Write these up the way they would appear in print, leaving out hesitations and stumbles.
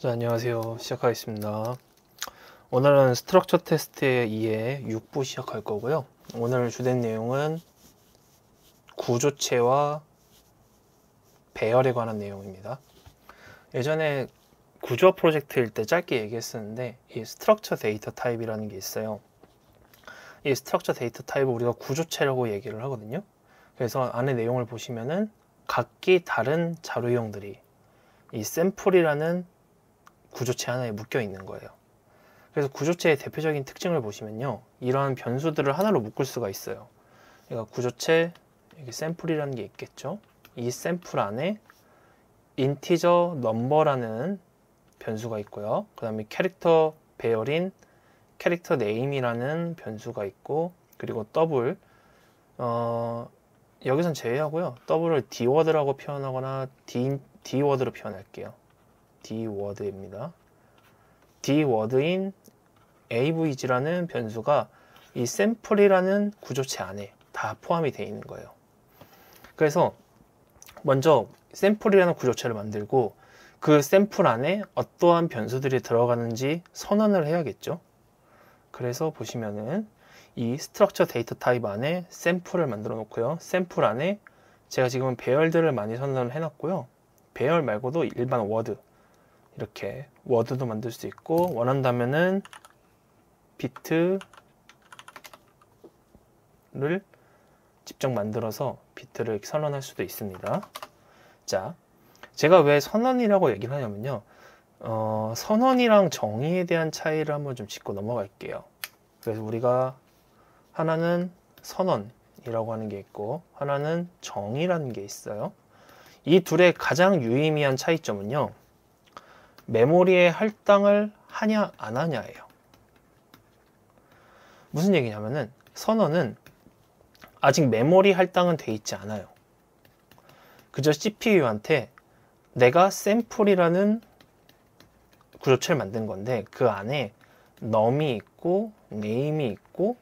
네, 안녕하세요. 시작하겠습니다. 오늘은 스트럭처 테스트 2의 6부 시작할 거고요. 오늘 주된 내용은 구조체와 배열에 관한 내용입니다. 예전에 구조 프로젝트일 때 짧게 얘기했었는데 이 스트럭처 데이터 타입이라는 게 있어요. 이 스트럭처 데이터 타입을 우리가 구조체라고 얘기를 하거든요. 그래서 안에 내용을 보시면은 각기 다른 자료형들이 이 샘플이라는 구조체 하나에 묶여 있는 거예요. 그래서 구조체의 대표적인 특징을 보시면요, 이러한 변수들을 하나로 묶을 수가 있어요. 그러니까 구조체, 여기 샘플이라는 게 있겠죠. 이 샘플 안에 인티저 넘버라는 변수가 있고요. 그 다음에 캐릭터 배열인 캐릭터 네임이라는 변수가 있고, 그리고 더블, 여기선 제외하고요. 더블을 dword라고 표현하거나 dword로 표현할게요. dword입니다. dword인 avg라는 변수가 이 샘플이라는 구조체 안에 다 포함이 되어 있는 거예요. 그래서 먼저 샘플이라는 구조체를 만들고 그 샘플 안에 어떠한 변수들이 들어가는지 선언을 해야겠죠. 그래서 보시면은 이 스트럭처 데이터 타입 안에 샘플을 만들어 놓고요. 샘플 안에 제가 지금 배열들을 많이 선언을 해놨고요. 배열 말고도 일반 워드, 이렇게 워드도 만들 수 있고, 원한다면은 비트를 직접 만들어서 비트를 선언할 수도 있습니다. 자, 제가 왜 선언이라고 얘기를 하냐면요, 선언이랑 정의에 대한 차이를 한번 좀 짚고 넘어갈게요. 그래서 우리가 하나는 선언이라고 하는 게 있고 하나는 정의라는 게 있어요. 이 둘의 가장 유의미한 차이점은요, 메모리에 할당을 하냐 안 하냐예요. 무슨 얘기냐면은 선언은 아직 메모리 할당은 돼 있지 않아요. 그저 CPU한테 내가 샘플이라는 구조체를 만든 건데 그 안에 num이 있고 name이 있고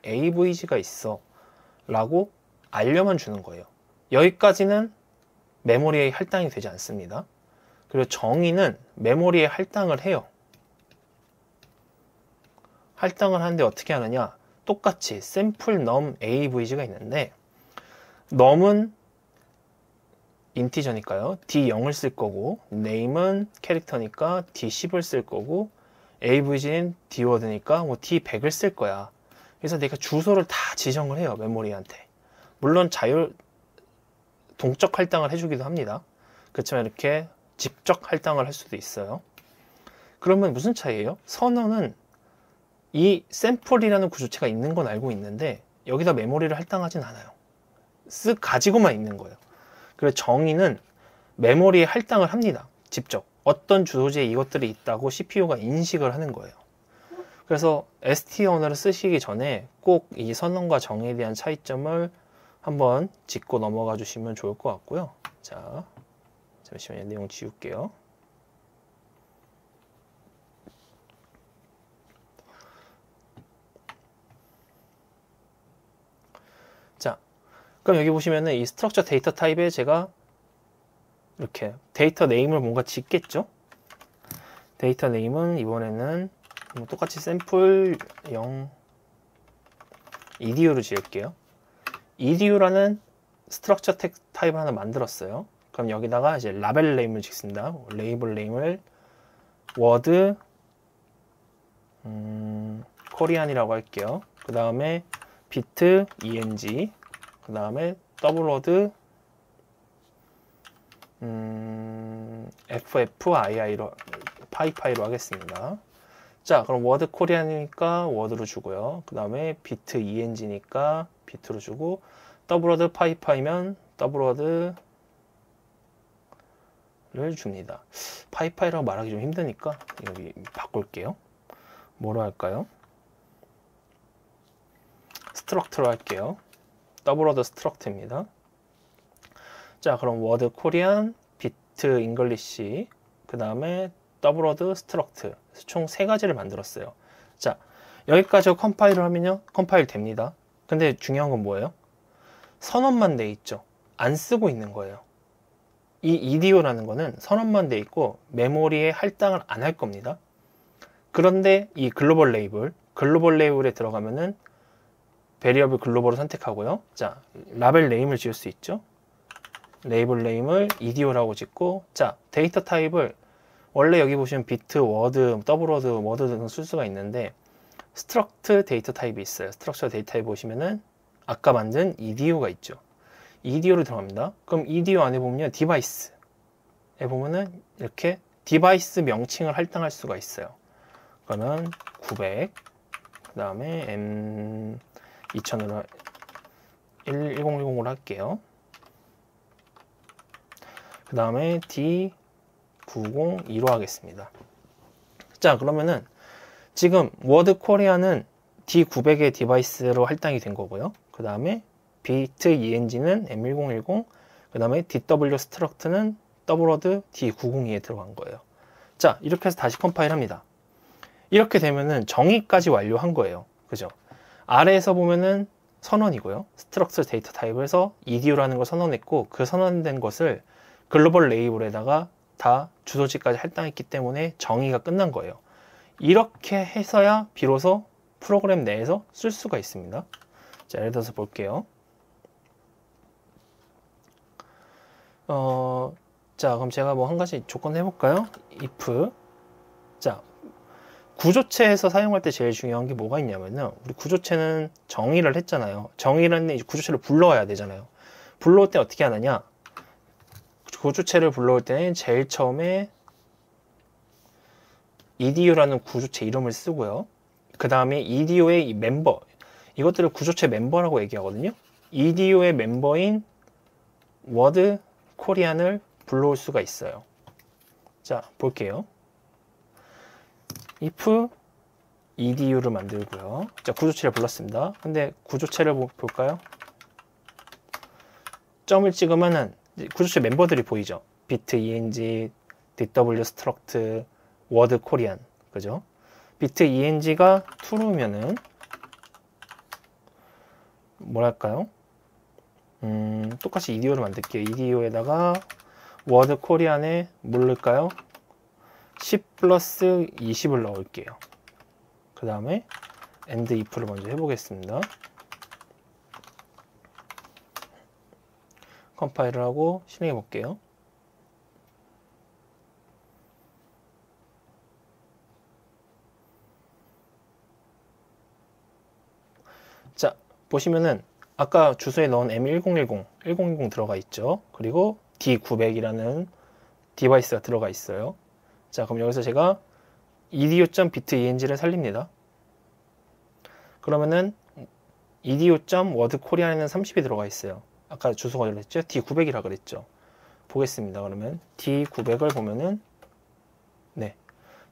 avg가 있어 라고 알려만 주는 거예요. 여기까지는 메모리에 할당이 되지 않습니다. 그리고 정의는 메모리에 할당을 해요. 할당을 하는데 어떻게 하느냐, 똑같이 sample num avg가 있는데 num은 인티저니까요 d0을 쓸 거고, name은 캐릭터니까 d10을 쓸 거고, avg는 dword니까 뭐 d100을 쓸 거야. 그래서 내가 주소를 다 지정을 해요, 메모리한테. 물론 동적 할당을 해주기도 합니다. 그렇지만 이렇게 직접 할당을 할 수도 있어요. 그러면 무슨 차이예요? 선언은 이 샘플이라는 구조체가 있는 건 알고 있는데 여기다 메모리를 할당하진 않아요. 가지고만 있는 거예요. 그래서 정의는 메모리에 할당을 합니다. 직접 어떤 주소지에 이것들이 있다고 CPU가 인식을 하는 거예요. 그래서 ST 언어를 쓰시기 전에 꼭 이 선언과 정의에 대한 차이점을 한번 짚고 넘어가 주시면 좋을 것 같고요. 자, 잠시만요. 내용 지울게요. 자, 그럼 여기 보시면은 이 스트럭처 데이터 타입에 제가 이렇게 데이터 네임을 뭔가 짓겠죠? 데이터 네임은 이번에는 똑같이 샘플 0 edu로 지을게요. edu라는 스트럭처 타입을 하나 만들었어요. 그럼 여기다가 이제 라벨 네임을 짓습니다. 레이블 네임을 워드 코리안이라고 할게요. 그 다음에 비트 eng, 그 다음에 더블워드 FFII로 파이파이로 하겠습니다. 자, 그럼 워드 코리안이니까 워드로 주고요. 그 다음에 비트 eng니까 비트로 주고, 더블워드 파이파이면 더블워드를 줍니다. 파이파이라고 말하기 좀 힘드니까 여기 바꿀게요. 뭐로 할까요? 스트럭트로 할게요. 더블워드 스트럭트입니다. 자, 그럼 워드 코리안, 비트 잉글리시, 그 다음에 더블워드 스트럭트, 총 3가지를 만들었어요. 자, 여기까지 컴파일을 하면요, 컴파일 됩니다. 근데 중요한 건 뭐예요? 선언만 돼 있죠. 안 쓰고 있는 거예요. 이 EDO라는 거는 선언만 돼 있고 메모리에 할당을 안 할 겁니다. 그런데 이 글로벌 레이블에 들어가면은 베리어블 글로벌을 선택하고요. 자, 라벨 네임을 지을 수 있죠. 레이블 네임을 EDO라고 짓고, 자, 데이터 타입을 원래 여기 보시면 비트, 워드, 더블 워드 등을 쓸 수가 있는데 스트럭트 데이터 타입이 있어요. 스트럭처 데이터 타입 보시면은 아까 만든 EDO가 있죠. EDO로 들어갑니다. 그럼 EDO 안에 보면요, 디바이스에 보면은 이렇게 디바이스 명칭을 할당할 수가 있어요. 그러면 900, 그 다음에 M2000으로 1010으로 할게요. 그 다음에 D902로 하겠습니다. 자, 그러면은 지금 워드 코리아는 D900의 디바이스로 할당이 된 거고요. 그 다음에 비트 ENG는 M1010, 그 다음에 DW 스트럭트는 더블워드 D902에 들어간 거예요. 자, 이렇게 해서 다시 컴파일 합니다. 이렇게 되면은 정의까지 완료한 거예요. 그죠? 아래에서 보면은 선언이고요. 스트럭처 데이터 타입에서 EDO라는 걸 선언했고, 그 선언된 것을 글로벌 레이블에다가 다 주소지까지 할당했기 때문에 정의가 끝난 거예요. 이렇게 해서야 비로소 프로그램 내에서 쓸 수가 있습니다. 자, 예를 들어서 볼게요. 자, 그럼 제가 뭐 한 가지 조건 해볼까요? if. 자, 구조체에서 사용할 때 제일 중요한 게 뭐가 있냐면요. 우리 구조체는 정의를 했잖아요. 정의를 했는데 구조체를 불러와야 되잖아요. 불러올 때 어떻게 하느냐? 구조체를 불러올 때는 제일 처음에 EDO라는 구조체 이름을 쓰고요. 그 다음에 EDO의 이 멤버, 이것들을 구조체 멤버라고 얘기하거든요. EDO의 멤버인 워드 코리안을 불러올 수가 있어요. 자, 볼게요. if EDO를 만들고요. 자, 구조체를 불렀습니다. 근데 구조체를 볼까요? 점을 찍으면은 구조체 멤버들이 보이죠. 비트 ENG, DW 스트럭트, 워드 코리안, 그죠? 비트 ENG가 true면은 뭐랄까요? 똑같이 EDO를 만들게요. EDO에다가 워드 코리안에 뭘 넣을까요? 10 플러스 20을 넣을게요. 그 다음에 and if를 먼저 해보겠습니다. 컴파일을 하고 실행해 볼게요. 자, 보시면은 아까 주소에 넣은 M1010, 1010 들어가 있죠. 그리고 D900이라는 디바이스가 들어가 있어요. 자, 그럼 여기서 제가 edo.biteng를 살립니다. 그러면은 edo.wordkorean에는 30이 들어가 있어요. 아까 주소가 그랬죠? D900이라 그랬죠. 보겠습니다. 그러면 D900을 보면은 네,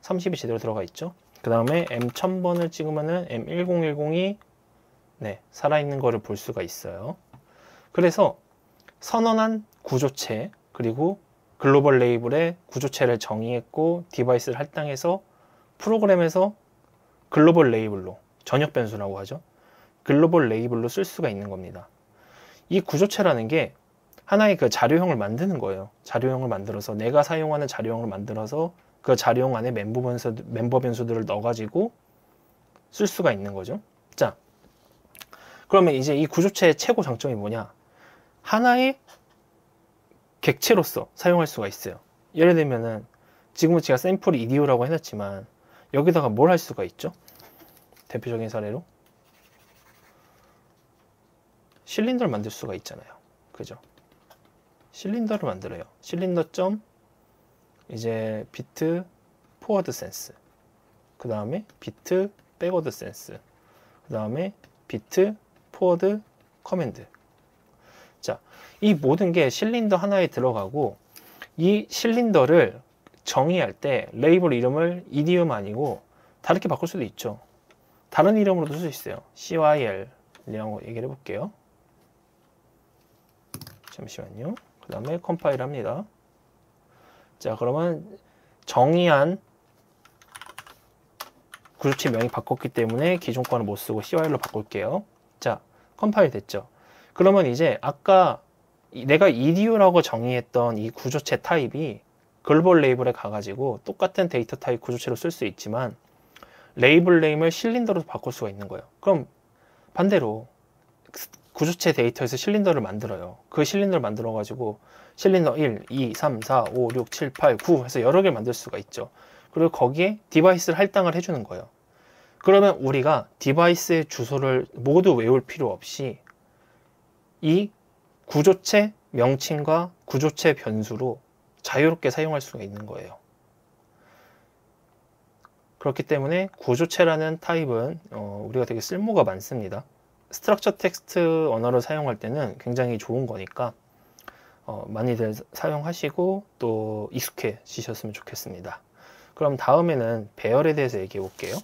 30이 제대로 들어가 있죠. 그 다음에 M1000번을 찍으면은 M1010이 네, 살아있는 거를 볼 수가 있어요. 그래서 선언한 구조체 그리고 글로벌 레이블의 구조체를 정의했고 디바이스를 할당해서 프로그램에서 글로벌 레이블로 전역 변수라고 하죠. 글로벌 레이블로 쓸 수가 있는 겁니다. 이 구조체라는 게 하나의 그 자료형을 만드는 거예요. 자료형을 만들어서 내가 사용하는 자료형을 만들어서 그 자료형 안에 멤버 변수들을 넣어가지고 쓸 수가 있는 거죠. 자, 그러면 이제 이 구조체의 최고 장점이 뭐냐? 하나의 객체로서 사용할 수가 있어요. 예를 들면은 지금은 제가 샘플 EDO라고 해놨지만 여기다가 뭘 할 수가 있죠? 대표적인 사례로 실린더를 만들 수가 있잖아요. 그죠? 실린더를 만들어요. 실린더 점 이제 비트 포워드 센스, 그 다음에 비트 백워드 센스, 그 다음에 비트 포워드 커맨드. 자, 이 모든 게 실린더 하나에 들어가고 이 실린더를 정의할 때 레이블 이름을 EDO만 아니고 다르게 바꿀 수도 있죠. 다른 이름으로도 쓸 수 있어요. CYL이라고 얘기를 해볼게요. 잠시만요. 그 다음에 컴파일 합니다. 자, 그러면 정의한 구조체 명이 바꿨기 때문에 기존 거는 못 쓰고 CYL로 바꿀게요. 자, 컴파일 됐죠. 그러면 이제 아까 내가 EDU라고 정의했던 이 구조체 타입이 글로벌 레이블에 가가지고 똑같은 데이터 타입 구조체로 쓸 수 있지만 레이블 네임을 실린더로 바꿀 수가 있는 거예요. 그럼 반대로 구조체 데이터에서 실린더를 만들어요. 그 실린더를 만들어 가지고 실린더 1, 2, 3, 4, 5, 6, 7, 8, 9 해서 여러 개를 만들 수가 있죠. 그리고 거기에 디바이스를 할당을 해주는 거예요. 그러면 우리가 디바이스의 주소를 모두 외울 필요 없이 이 구조체 명칭과 구조체 변수로 자유롭게 사용할 수가 있는 거예요. 그렇기 때문에 구조체라는 타입은 우리가 되게 쓸모가 많습니다. 스트럭처 텍스트 언어를 사용할 때는 굉장히 좋은 거니까 많이들 사용하시고 또 익숙해지셨으면 좋겠습니다. 그럼 다음에는 배열에 대해서 얘기해 볼게요.